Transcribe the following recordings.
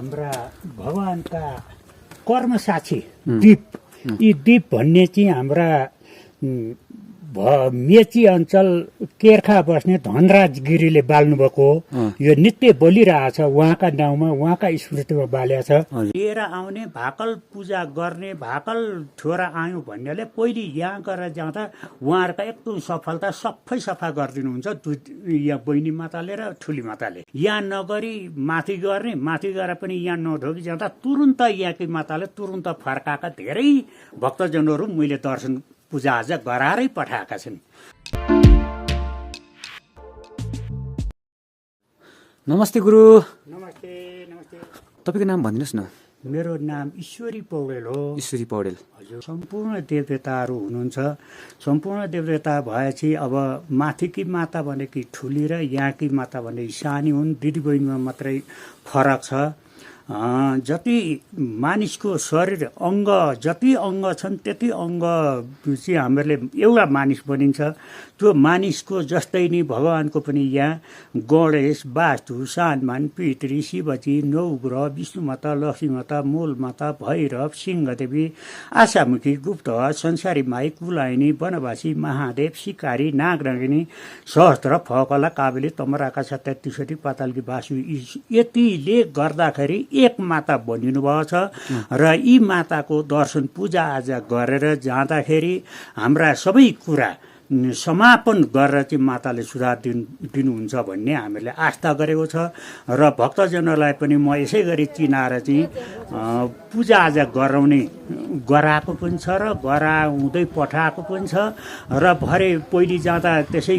हाम्रा भगवानका कर्मसाक्षी दीप यी दीप भन्ने चाहिँ हाम्रा मेची अञ्चल केर्खा बस्ने धनराज गिरीले बाल्नुभएको हो। यो नित्य बोलिरहेछ उहाँका नाउँमा उहाँका स्मृतिमा बाल्या छ। लिएर आउने भाकल पूजा गर्ने भाकल छोरा आयौँ भन्नेले पहिले यहाँ गरेर जाँदा उहाँहरूका एकदम सफलता सबै सफा गरिदिनुहुन्छ यहाँ बहिनी माताले र ठुली माताले। यहाँ नगरी माथि गर्ने माथि गएर पनि यहाँ नढोकी जाँदा तुरुन्त यहाँकी माताले तुरुन्त फर्काएका धेरै भक्तजनहरू मैले दर्शन पूजा आज गराएरै पठाएका छन्। नमस्ते गुरु। नमस्ते नमस्ते। तपाईँको नाम भनिदिनुहोस् न। मेरो नाम ईश्वरी पौडेल हो। ईश्वरी पौडेल। हजुर। सम्पूर्ण देवदेवताहरू हुनुहुन्छ। सम्पूर्ण देवदेवता भएपछि अब माथिकी माता भनेकी ठुली र यहाँकी माता भने सानी हुन्। दिदीबहिनीमा मात्रै फरक छ। जति मानिसको शरीर अङ्ग जति अङ्ग छन् त्यति अङ्ग चाहिँ हामीहरूले एउटा मानिस बनिन्छ। त्यो मानिसको जस्तै नै भगवानको पनि यहाँ गणेश वास्तु सानमान पितृ शिवजी नवग्रह विष्णुमाता लक्ष्मीमाता मूलमाता भैरव सिंहदेवी आशामुखी गुप्त संसारी माई कुलाइनी वनवासी महादेव सिकारी नागरङ्गिनी सहस्त्र फकला काबेली तमराका 33 पातालकी बासु यतिले गर्दाखेरि एक माता बनिनु भएको छ। र यी माताको दर्शन पूजा आजा गरेर जाँदाखेरि हाम्रा सबै कुरा समापन गरेर चाहिँ माताले सुधार दिनुहुन्छ भन्ने हामीले आस्था गरेको छ। र भक्तजनहरूलाई पनि म यसै गरी चिनाएर चाहिँ पूजाआजा गराएको पनि छ र गराउँदै पठाएको पनि छ। र भरे पहिले जाँदा त्यसै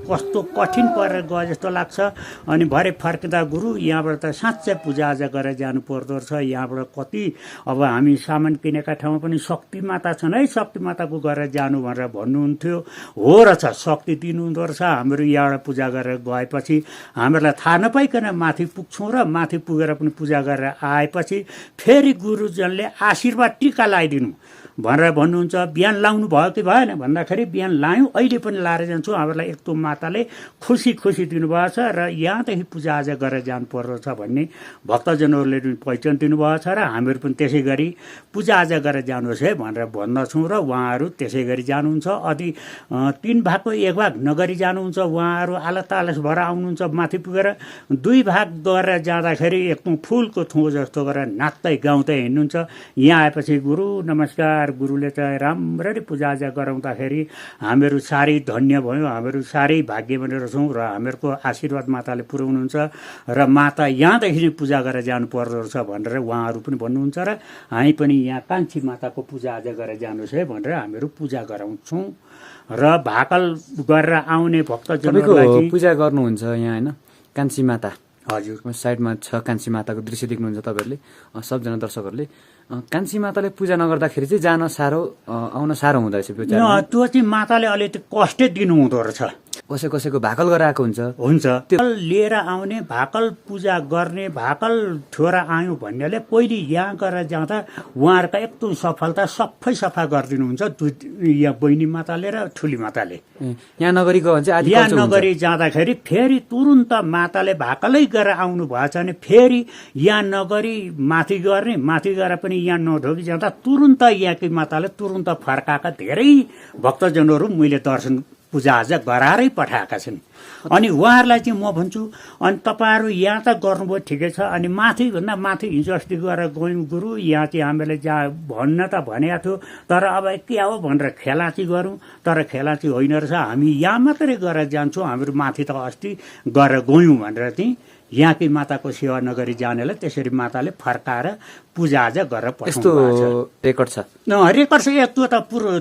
कस्तो कठिन परेर गए जस्तो लाग्छ। अनि भरे फर्किँदा गुरु यहाँबाट त साँच्चै पूजाआजा गरेर जानु पर्दो रहेछ। यहाँबाट कति अब हामी सामान किनेका ठाउँमा पनि शक्ति माता छन् है, शक्ति माताको गरेर जानु भनेर भन्नुहुन्थ्यो। हो रहेछ, शक्ति दिनुहुँदो रहेछ। हाम्रो यहाँबाट पूजा गरेर गएपछि हामीहरूलाई थाहा नपाइकन माथि पुग्छौँ र माथि पुगेर पनि पूजा गरेर आएपछि फेरि गुरुजनले आशीर्वाद टिका लगाइदिनु भनेर भन्नुहुन्छ। बिहान लाउनु भयो कि भएन भन्दाखेरि बिहान लायौँ, अहिले पनि लाएर जान्छौँ। हामीलाई एक माताले खुसी दिनुभएको छ र यहाँदेखि पूजाआजा गरेर जानु पर्दो छ भन्ने भक्तजनहरूले पनि पहिचान दिनुभएको छ। र हामीहरू पनि त्यसै गरी पूजाआजा गरेर जानुहोस् है भनेर भन्दछौँ र उहाँहरू त्यसै गरी जानुहुन्छ। अझै 3 भागको 1 भाग नगरी जानुहुन्छ। उहाँहरू आलस भएर आउनुहुन्छ। माथि पुगेर 2 भाग गरेर जाँदाखेरि एकदम फुलको थो जस्तो गरेर नाच्दै गाउँदै हिँड्नुहुन्छ। यहाँ आएपछि गुरु नमस्कार, गुरुले चाहिँ राम्ररी पूजाआजा गराउँदाखेरि हामीहरू साह्रै धन्य भयौँ, हामीहरू साह्रै भाग्यमानी रहेछौँ र हामीहरूको आशीर्वाद माताले पुर्याउनुहुन्छ। र माता यहाँदेखि नै पूजा गरेर जानु पर्दो रहेछ भनेर उहाँहरू पनि भन्नुहुन्छ। र हामी पनि यहाँ कान्छी माताको पूजाआजा गरेर जानुहोस् है भनेर हामीहरू पूजा गराउँछौँ। र भाकल गरेर आउने भक्तजनहरूलाई पूजा गर्नुहुन्छ यहाँ होइन कान्छी माता। हजुर, साइडमा छ कान्छी माताको दृश्य देख्नुहुन्छ तपाईँहरूले, सबजना दर्शकहरूले। कान्छी माताले पूजा नगर्दाखेरि चाहिँ जान साह्रो आउन साह्रो हुँदो रहेछ। त्यो चाहिँ माताले अलिकति कष्टै दिनु हुँदो रहेछ। कसैको भाकल गराएको हुन्छ त्यो लिएर आउने भाकल पूजा गर्ने भाकल छोरा आयौँ भन्नेले पहिले यहाँ गरेर जाँदा उहाँहरूका एकदम सफलता सबै सफा गरिदिनुहुन्छ यहाँ बहिनी माताले र ठुली माताले। यहाँ नगरीको भन्छ यहाँ नगरी जाँदाखेरि फेरि तुरुन्त माताले भाकलै गरेर आउनु भएछ भने फेरि यहाँ नगरी माथि गर्ने माथि गएर पनि यहाँ नढोकी जाँदा तुरुन्त यहाँकी माताले तुरुन्त फर्काएका धेरै भक्तजनहरू मैले दर्शन पूजाआजा गराएरै पठाएका छन्। अनि उहाँहरूलाई चाहिँ म भन्छु, अनि तपाईँहरू यहाँ त गर्नुभयो ठिकै छ। अनि माथिभन्दा माथि हिजो अस्ति गएर गयौँ गुरु, यहाँ चाहिँ हामीले जहाँ भन्न त भनेको थियो तर अब के हो भनेर खेलाची गरौँ, तर खेलाची होइन रहेछ। हामी यहाँ मात्रै गरेर जान्छौँ, हामीहरू माथि त अस्ति गरेर गयौँ भनेर चाहिँ यहाँकी माताको सेवा नगरी जानेलाई त्यसरी माताले फर्काएर पूजाआजा गरेर पठाउनु रेकर्ड छ। रेकर्ड छ, त्यो त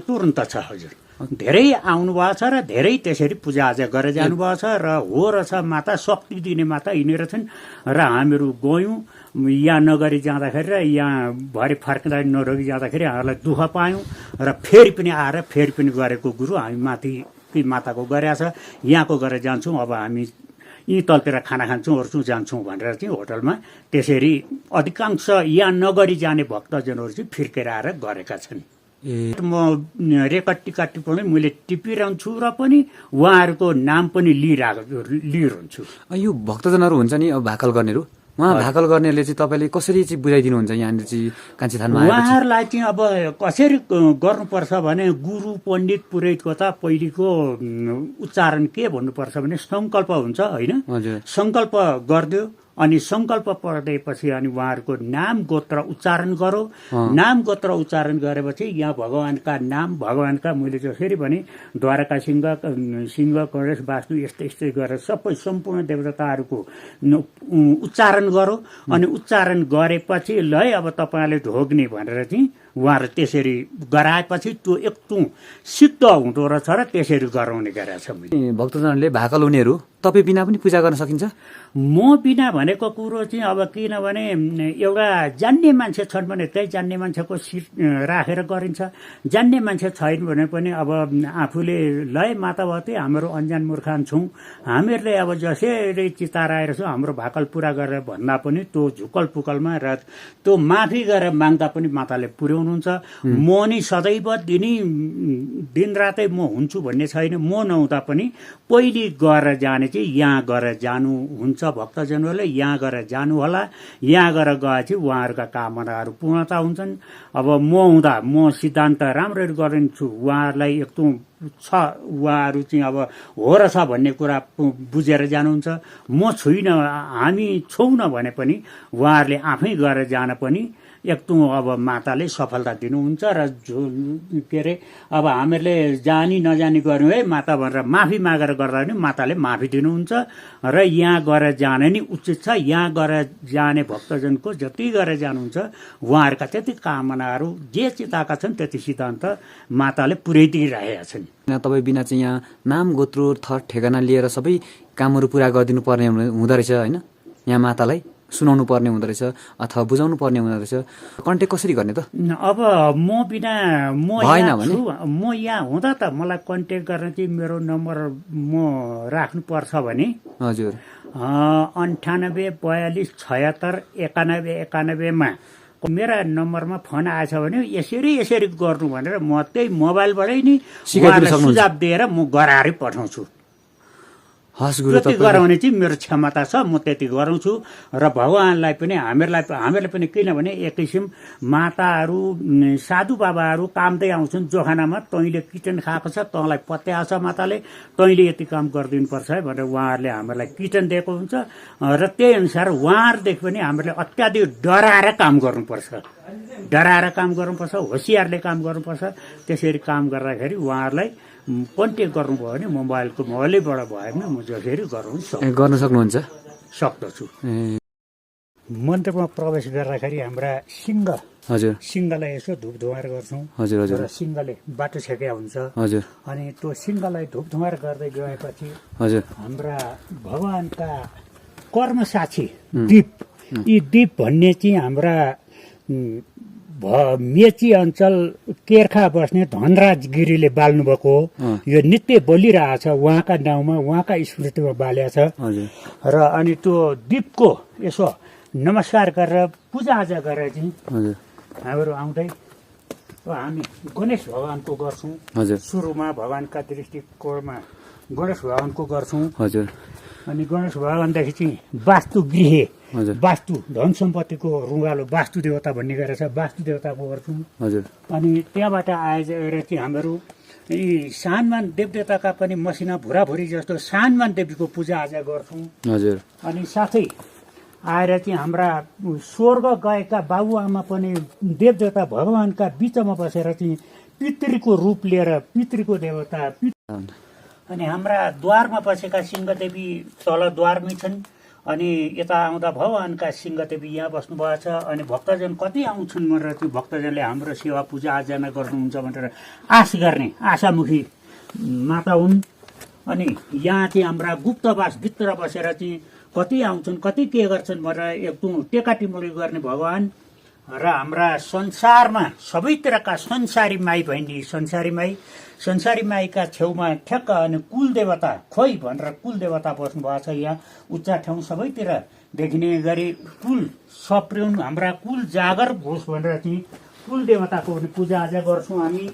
तुरन्त छ। हजुर, धेरै आउनुभएको छ र धेरै त्यसरी पूजाआजा गरेर जानुभएको छ। र हो रहेछ, माता शक्ति दिने माता यिनी रहेछन्। र हामीहरू गयौँ यहाँ नगरी जाँदाखेरि र यहाँ भरे फर्किँदा नरोगी जाँदाखेरि हामीलाई दुःख पायौँ। र फेरि पनि आएर फेरि पनि गरेको गुरु हामी माथि माताको गरेका छ, यहाँको गरेर जान्छौँ। अब हामी यी तलतिर खाना खान्छौँ ओर्छौँ जान्छौँ भनेर चाहिँ होटलमा त्यसरी अधिकांश यहाँ नगरी जाने भक्तजनहरू चाहिँ फिर्केर आएर गरेका छन्। म रेकर्ड टिका टिपाउने मैले टिपिरहन्छु र पनि उहाँहरूको नाम पनि लिइरहन्छु। यो भक्तजनहरू हुन्छ नि अब भाकल गर्नेहरू उहाँ भाकल गर्नेले चाहिँ तपाईँले कसरी चाहिँ बुझाइदिनुहुन्छ यहाँनिर चाहिँ कान्छी थानमा आएपछि? उहाँहरूलाई चाहिँ अब कसरी गर्नुपर्छ भने गुरु पण्डित पुरोहितको त पहिलेको उच्चारण के भन्नुपर्छ भने सङ्कल्प हुन्छ होइन, हजुर सङ्कल्प गरिदियो अनि सङ्कल्प पढेपछि अनि उहाँहरूको नाम गोत्र उच्चारण गरो। नाम गोत्र उच्चारण गरेपछि यहाँ भगवान्का नाम भगवान्का मैले जसरी भने द्वारका सिंह गणेश वास्तु यस्तै यस्तै गरेर सबै सम्पूर्ण देवताहरूको उच्चारण गरो। अनि उच्चारण गरेपछि ल है अब तपाईँले ढोग्ने भनेर चाहिँ उहाँहरू त्यसरी गराएपछि त्यो एकदम सिद्ध हुँदो रहेछ र त्यसरी गराउने गरेको छ। मैले भक्तजनहरूले भाकल हुनेहरू तपाईँ बिना पनि पूजा गर्न सकिन्छ? म बिना भनेको कुरो चाहिँ अब किनभने एउटा जान्ने मान्छे छन् भने त्यही जान्ने मान्छेको सिट राखेर गरिन्छ। जान्ने मान्छे छैन भने पनि अब आफूले लय मातावती हाम्रो अन्जान मूर्खान छौँ, हामीहरूले अब जसरी चिताएर आएर छौँ हाम्रो भाकल पुरा गरेर भन्दा पनि त्यो झुकल पुकलमा र त्यो माफी गरेर माग्दा पनि माताले पुर्याउनुहुन्छ। म नि सदैव दिनरातै म हुन्छु भन्ने छैन। म नहुँदा पनि पहिले गएर जाने चाहिँ यहाँ गएर जानु हुन्छ भक्तजनहरूले, यहाँ गएर जानु होला। यहाँ गएर गएपछि उहाँहरूका कामनाहरू पूर्णता हुन्छन्। अब म हुँदा म सिद्धान्त राम्ररी गरिदिन्छु, उहाँहरूलाई एकदम छ उहाँहरू चाहिँ अब हो र छ भन्ने कुरा बुझेर जानुहुन्छ। म छुइनँ हामी छौँ भने पनि उहाँहरूले आफै गएर जान पनि एकदम अब माताले सफलता दिनुहुन्छ। र जो के अरे अब हामीहरूले जानी नजानी गर्यौँ है माता भनेर माफी मागेर गर्दा पनि माताले माफी दिनुहुन्छ। र यहाँ गएर जाने नि उचित छ। यहाँ गएर जाने भक्तजनको जति गरेर जानुहुन्छ उहाँहरूका त्यति कामनाहरू जे चिताएका छन् त्यति सिद्धान्त माताले पुर्याइदिइरहेका छन्। तपाईँ बिना चाहिँ यहाँ नाम गोत्र थर ठेगाना लिएर सबै कामहरू पुरा गरिदिनु पर्ने हुँदो रहेछ होइन? यहाँ मातालाई सुनाउनु पर्ने हुँदो रहेछ अथवा बुझाउनु पर्ने हुँदो रहेछ। कन्ट्याक्ट कसरी गर्ने त? अब म बिना म यहाँ हुँदा त मलाई कन्ट्याक्ट गर्न चाहिँ मेरो नम्बर म राख्नुपर्छ भने हजुर 98 42 76 91 91मा मेरा नम्बरमा फोन आएछ भने यसरी गर्नु भनेर म त्यही मोबाइलबाटै नि सुझाव दिएर म गराएरै पठाउँछु। त्यति गराउने चाहिँ मेरो क्षमता छ, म त्यति गराउँछु। र भगवान्लाई पनि हामीहरूले पनि किनभने एक किसिम माताहरू साधु बाबाहरू कामदै आउँछन् जोखानामा तैँले किचन खाएको छ तँलाई पत्याएको छ माताले तैँले यति काम गरिदिनुपर्छ है भनेर उहाँहरूले हामीलाई किचन दिएको हुन्छ। र त्यही अनुसार उहाँहरूदेखि पनि हामीहरूले अत्याधिक डराएर काम गर्नुपर्छ, होसियारले काम गर्नुपर्छ। त्यसरी काम गर्दाखेरि उहाँहरूलाई कन्ट्याक्ट गर्नुभयो भने मोबाइलैबाट भयो भने म जसरी गर्न सक्नुहुन्छ सक्दछु। मन्दिरमा प्रवेश गर्दाखेरि हाम्रा सिंहलाई यसो धुपधुवार गर्छौँ। र सिंहले बाटो छेकेका हुन्छ। अनि त्यो सिंहलाई धुपधुवार गर्दै गएपछि हाम्रा भगवान्का कर्मसाक्षी दीप, यी दीप भन्ने चाहिँ हाम्रा मेची अञ्चल केर्खा बस्ने धनराज गिरीले बाल्नुभएको हो। यो नित्य बोलिरहेछ उहाँका नाउँमा, उहाँका स्मृतिमा बाल्या छ। र अनि त्यो दीपको यसो नमस्कार गरेर पूजाआजा गरेर चाहिँ हाम्रो आउँदै हामी गणेश भगवानको गर्छौँ। सुरुमा भगवान्का दृष्टिकोणमा गणेश भगवानको गर्छौँ। अनि गणेश भगवानदेखि चाहिँ वास्तु धन सम्पत्तिको रुङ्गालो वास्तु देवता भन्ने गरेर छ, वास्तु देवताको गर्छौँ। अनि त्यहाँबाट आएर चाहिँ हाम्रो यी सानमान देवदेवताका पनि मसिना भुराभुरी जस्तो सानमान देवीको पूजाआजा गर्छौँ। अनि साथै आएर चाहिँ हाम्रा स्वर्ग गएका बाबुआमा पनि देवदेवता भगवान्का बिचमा बसेर चाहिँ पितृको रूप लिएर पितृको देवता। अनि हाम्रा द्वारमा बसेका सिंहदेवी तल द्वारमै छन्। अनि यता आउँदा भगवान्का सिंहदेवी यहाँ बस्नुभएको छ। अनि भक्तजन कति आउँछन् भनेर त्यो भक्तजनले हाम्रो सेवा पूजा आर्जना गर्नुहुन्छ भनेर आश गर्ने आशामुखी माता हुन्। अनि यहाँ चाहिँ हाम्रा गुप्तवासभित्र बसेर चाहिँ कति आउँछन् कति के गर्छन् भनेर एकदम टेकाटिमुली गर्ने भगवान। र हाम्रा संसारमा सबैतिरका संसारी माई बहिनी संसारी माईका छेउमा ठ्याक्क अनि कुल देवता खोइ भनेर कुल देवता बस्नु भएको छ। यहाँ उच्च ठाउँ सबैतिर देखिने गरी कुल सप्रिउन हाम्रा कुल जागर होस् भनेर चाहिँ कुल देवताको पनि पूजाआजा गर्छौँ हामी।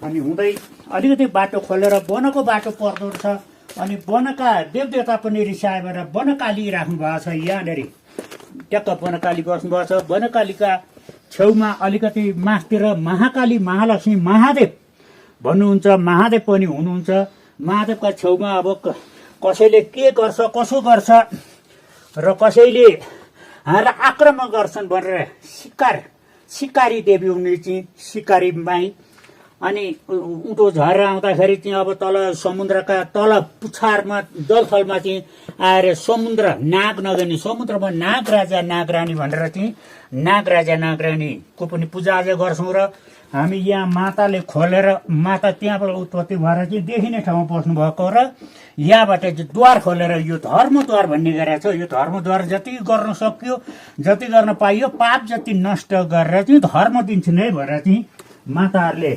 अनि हुँदै अलिकति बाटो खोलेर वनको बाटो पर्दो रहेछ। अनि बनका देवदेवता पनि रिसाएर बनकाली राख्नु भएको छ यहाँनिर ट्याक्क बनकाली बस्नुभएको छ। बनकालीका छेउमा अलिकति मास्तिर महाकाली महालक्ष्मी महादेव भन्नुहुन्छ, महादेव पनि हुनुहुन्छ। महादेवका छेउमा अब कसैले के गर्छ कसो गर्छ र कसैले हामीलाई आक्रमण गर्छन् भनेर सिकारी देवी हुने चाहिँ सिकारी माई। अनि उँधो झरेर आउँदाखेरि चाहिँ अब तल समुद्रका तल पुछारमा दलथलमा चाहिँ आएर समुद्र नाग नगर्ने समुद्रमा नाग राजा नागरानी भनेर चाहिँ नाग राजा नागरानीको पनि पूजाआजा गर्छौँ। र हामी यहाँ माताले खोलेर माता त्यहाँबाट उत्पत्ति भएर चाहिँ देखिने ठाउँमा बस्नुभएको र यहाँबाट चाहिँ द्वार खोलेर यो धर्मद्वार भन्ने गरेको छ। यो धर्मद्वार जति गर्न सक्यो जति गर्न पाइयो पाप जति नष्ट गरेर चाहिँ धर्म दिन्छु नै भनेर चाहिँ माताहरूले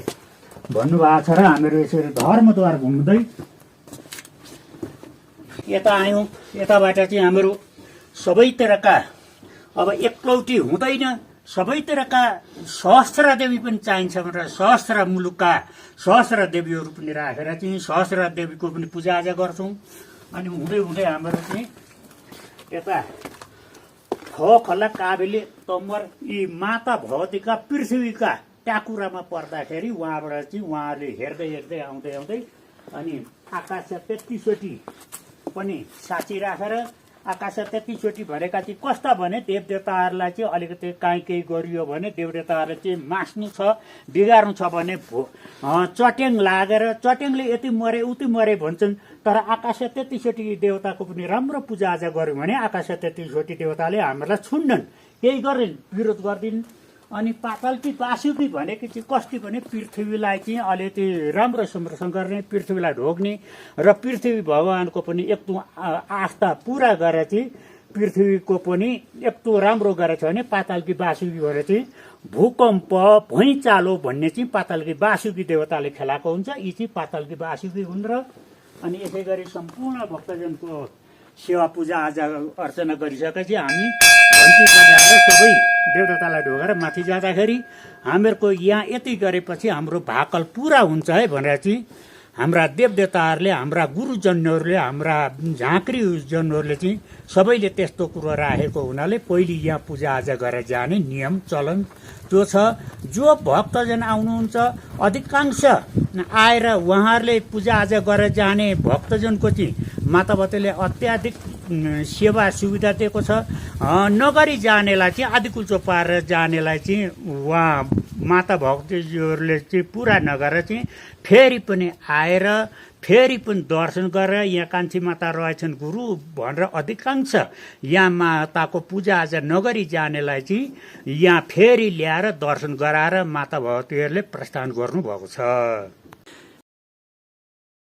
भन्नुभएको छ। र हामीहरू यसरी धर्मद्वार घुम्दै यता आयौँ। यताबाट चाहिँ हाम्रो सबैतिरका अब एकलौटी हुँदैन, सबैतिरका सहस्त्र देवी पनि चाहिन्छ भनेर सहस्त्र मुलुकका सहस्त्र देवीहरू पनि राखेर चाहिँ सहस्त्र देवीको पनि पूजाआजा गर्छौँ। अनि हुँदै हुँदै हाम्रो चाहिँ यता खला काबेली तम्बर यी माता भगवतीका पृथ्वीका ट्याकुरामा पर्दाखेरि उहाँबाट चाहिँ उहाँहरूले हेर्दै हेर्दै आउँदै आउँदै अनि आकाश 33 पनि साँची राखेर आकाश 33 भनेका चाहिँ कस्ता भने देवदेवताहरूलाई चाहिँ अलिकति काहीँ केही गरियो भने देवदेवताहरूलाई चाहिँ मास्नु छ बिगार्नु छ भने चट्याङ लागेर चट्याङले यति मरे उति मरे भन्छन्। तर आकाश 33 देवताको पनि राम्रो पूजाआजा गर्यो भने आकाश 33 देवताले हामीलाई छुन्नन्, केही गरेन, विरोध गर्दिन्। अनि पातालकी बासुकी भनेको चाहिँ कस्ती भने पृथ्वीलाई चाहिँ अलिकति राम्रो संरक्षण गर्ने, पृथ्वीलाई ढोग्ने र पृथ्वी भगवानको पनि यस्तो आस्था पुरा गरेर चाहिँ पृथ्वीको पनि यस्तो राम्रो गरेछ भने पातालकी बासुकी भएर चाहिँ भूकम्प भुइँचालो भन्ने चाहिँ पातालकी बासुकी देवताले खेलाएको हुन्छ। यी चाहिँ पातालकी बासुकी हुन्। र अनि यसै गरी सम्पूर्ण भक्तजनको सेवा पूजा आजा अर्चना गरिसकेपछि हामी घन्टी बजाएर सबै देवदेवतालाई ढोगेर माथि जाँदाखेरि हामीहरूको यहाँ यति गरेपछि हाम्रो भाकल पुरा हुन्छ है भनेर चाहिँ हाम्रा देवदेवताहरूले हाम्रा गुरुजनहरूले हाम्रा झाँक्रीजनहरूले चाहिँ सबैले त्यस्तो कुरो राखेको हुनाले पहिले यहाँ पूजाआजा गरेर जाने नियम चलन त्यो छ। जो भक्तजन आउनुहुन्छ अधिकांश आएर उहाँहरूले पूजाआजा गरेर जाने भक्तजनको चाहिँ माताबतीले अत्याधिक सेवा सुविधा दिएको छ। नगरी जानेलाई चाहिँ आदिकुल्चो पारेर जानेलाई चाहिँ उहाँ माता भक्तजीहरूले चाहिँ पुरा नगरेर चाहिँ फेरि पनि आएर फेरि पनि दर्शन गरेर यहाँ कान्छी माता रहेछन् गुरु भनेर अधिकांश यहाँ माताको पूजाआजा नगरी जानेलाई चाहिँ यहाँ फेरि ल्याएर दर्शन गराएर माता भगवतीहरूले प्रस्थान गर्नुभएको छ।